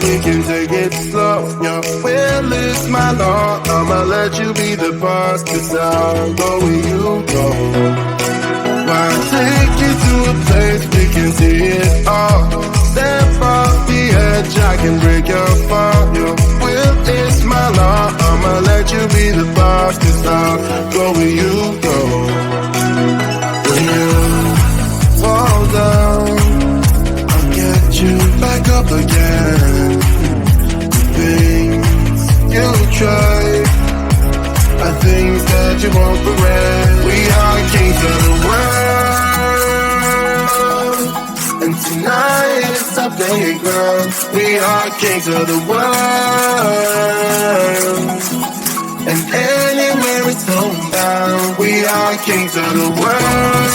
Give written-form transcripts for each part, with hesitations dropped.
we can take it slow. Your will is my law. I'ma let you be the boss, 'cause I'll go where you go. I'll take you to a place we can see it all. Step off the edge, I can break your fall. Your will is my law. I'ma let you be the boss, 'cause I'll go where you go. When you fall down, I'll get you back up again. The things you try are things that you won't regret. We are kings of the world, and tonight it's our playground. We are kings of the world, and anywhere it's homebound. We are kings of the world,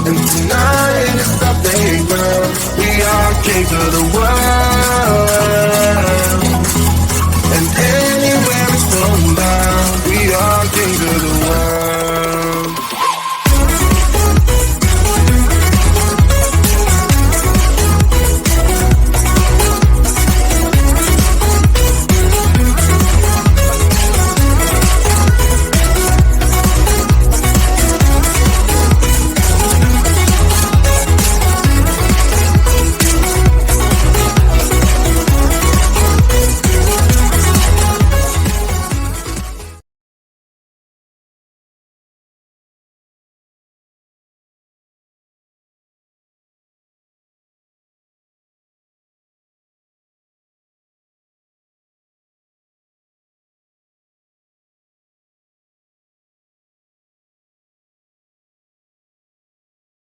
and tonight it's our playground. We are kings of the world.